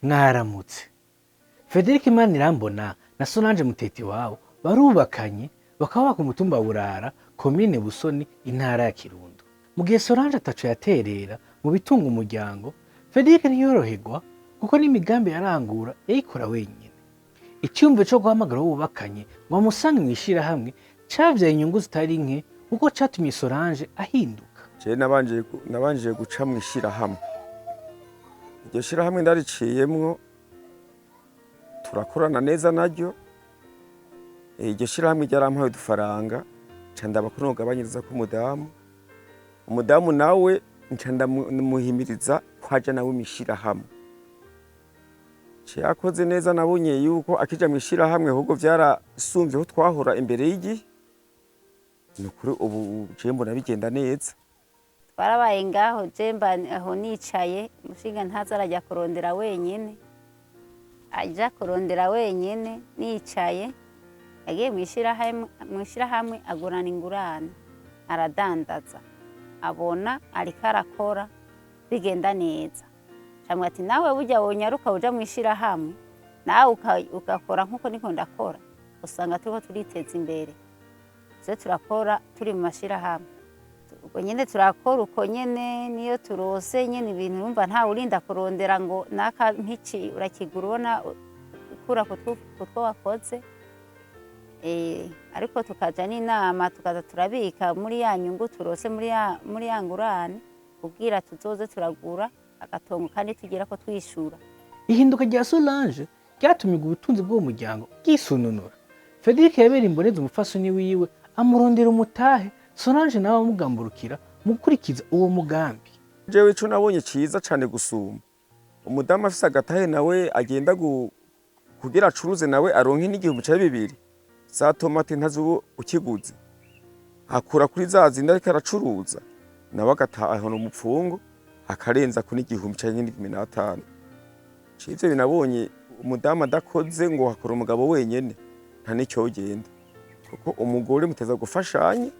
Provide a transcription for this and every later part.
Mwaramutse. Frederic Manirambona na Solange Mutetiwabo barubakanye bakaba ku mutumba wa Burara, komine Busoni, intara ya Kirundo. Mu gihe Solange ataco yaterera mu bitunga umuryango, Frederic ntiyoroherwa kuko n'imigambi yarangura yayikora wenyene. Icyumviro co guhamagara abo bubakanye ngo bamusange mw'ishirahamwe cavyaye inyungu zitari nke kuko catumye Solange ahinduka. Je nabanje guca mw'ishirahamwe. Iryo shirahamwe ndariciyemwo turakorana neza naryo. Iryo shirahamwe ryarampaye udufaranga nca ndaba ko nogabanyiriza ku umudamu nawe nca ndamuhimiriza kwaja nawe mw'ishirahamwe. Yakoze neza, nabonye yuko akija mw'ishirahamwe ahubwo vyarasumvyeho twahora imbere y'igihe. Nukuri ubu je mbona bigenda neza. Twarabaye ngaho je mba aho nicaye, umushinga ntaza arajya kurondera wenyene. Aja kurondera wenyene nicaye, yagiye mw'ishirahamwe agurana ingurane, aradandaza. Abona ariko arakora bigenda neza. Camwe ati nawe burya wonyaruka uja mw'ishirahamwe, nawe ugakora nkuko niko ndakora, usanga turiko turiteza imbere. Twe turakora turi mu mashirahamwe. Ubwo nyene turakora uko nyene, niyo turose nyene ibintu urumva nta urinda kurondera ngo naka mpiki urakigura ubona ukura kutwo wakoze. Ariko tukaja n'inama tukaza turabika muri ya nyungu turose muri ya ngurane kugira tuzoze turagura agatongo kandi tugira ko twishura. Ihinduka rya Solange ryatumye ubutunzi bw'uwo muryango bwisununura. Frederic yabera imboneza umufasoni wiwe amurondera umutahe, Solange nawe amugamburukira mu gukurikiza uwo mugambi. Jewe ico nabonye ciza cane gusuma, umudamu afise agatahe nawe agenda kugira acuruze nawe aronke n'igihumbi ca bibiri za tomate ntazo ukiguze, akura kuri za zindi ariko aracuruza, nawe agataha aho umupfungo akarenza ku n'igihumbi canke n'igihumbi n'atanu. Civyo binabonye umudamu adakoze ngo hakora umugabo wenyene nta n'icyogenda, kuko umugore muteza gufashanya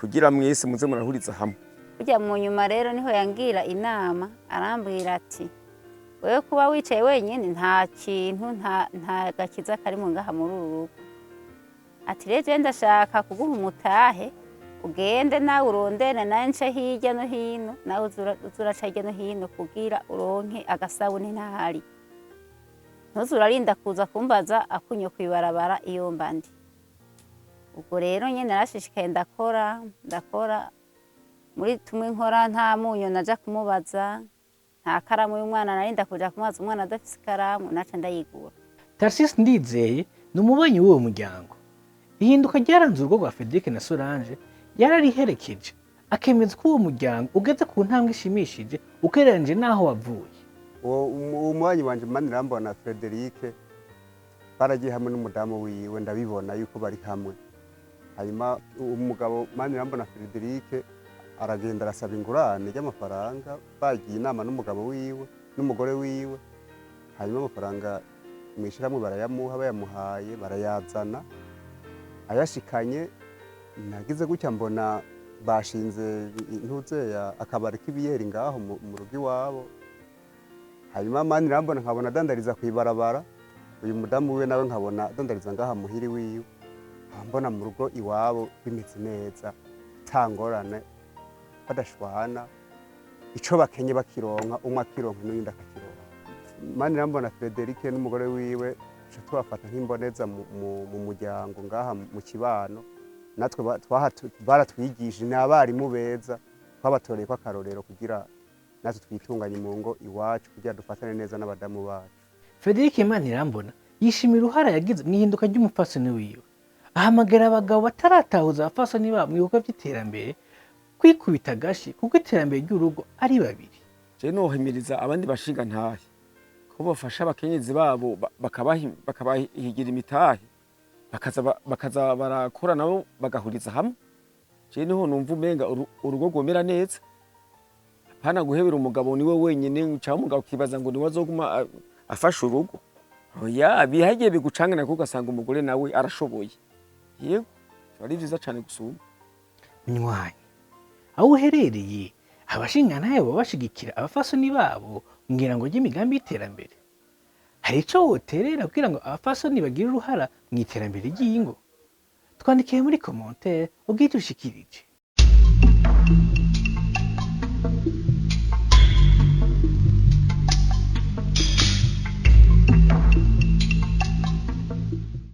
kugira mwese muze murahuriza hamwe. Burya mu nyuma rero niho yangira inama, arambwira ati wewe kuba wicaye wenyene nta kintu nta gakiza kari mu ngaha muri uru rugo. Ati rero je ndashaka kuguha umutahe ugende nawe urondere nanje hirya no hino, nawe uzuraca hirya no hino kugira uronke agasabune ntahari. Ntuzurarinda kuza kumbaza akunyo kwibarabara iyo mbandi. Ubwo rero nyene narashishikaye ndakora muri tumwe nkora nta munyo naja kumubaza, nta karamu y'umwana narinda kuja kumubaza umwana adafise ikaramu, naca ndayigura. Tarsis Ndizeye ni umubanyi w'uwo muryango. Ihinduka ryaranze urugo rwa Frederic na Solange yarariherekeje, akemeza ko uwo muryango ugeze ku ntambwe ishimishije ugereranije n'aho wavuye. Uwo mubanyi wanje Manirambona Frederic baragiye hamwe n'umudamu wiwe, ndabibona yuko bari hamwe. Hanyuma umugabo Manirambona Frederic aragenda arasaba ingurane y'amafaranga, bagiye inama n'umugabo wiwe n'umugore wiwe. Hanyuma amafaranga mw'ishirahamwe barayamuha, bayamuhaye barayazana, ayashikanye nagize gutya mbona bashinze akabari k'ibiyeri ngaho mu rugo iwabo. Hanyuma Manirambona nkabona adandariza kw'ibarabara, uyu mudamu wiwe nawe nkabona adandariza ngaha muhiri wiwe. Mbona mu rugo iwabo bimeze neza, tangorane badashwana, ico bakenye bakironka, umwe akironka n'uyindi akakironka. Manirambona Frederic n'umugore wiwe tubafata nk'imboneza mu muryango ngaha mu kibano. Natwe baratwigishije, ni abarimu beza, twabatoreye ko akarorero kugira natwe twitunganye mu ngo iwacu kugira dufatane neza n'abadamu bacu. Frederic Manirambona yishimira uruhara yagize mw'ihinduka ry'umupfasoni wiwe. Ahamagara abagabo bataratahuza abapfasoni babo mu bikorwa by'iterambere kwikubita agashi kuko iterambere ry'urugo ari babiri. Je nohimiriza abandi bashinga ntahe ko bafasha abakenyezi babo bakabahigira imitahe, bakaza barakora nabo bagahuriza hamwe. Je niho numva umenga urugo rwomera neza, hapana guhebera umugabo niwe wenyene cyangwa umugabo kibaza ngo niwe azoguma afasha urugo. Oya, bihagiye bigucangana kuko ugasanga umugore nawe arashoboye. Yego, ari vyiza cane gusuma. Nywanyi, aho uherereye abashingana baba bashigikira abafasoni babo ngira ngo ry'imigambi y'iterambere. hari ico woterera kugira ngo abafasoni bagire uruhara mu iterambere ry'ingo? Twandikiye muri commentaire ubwite ushikirije.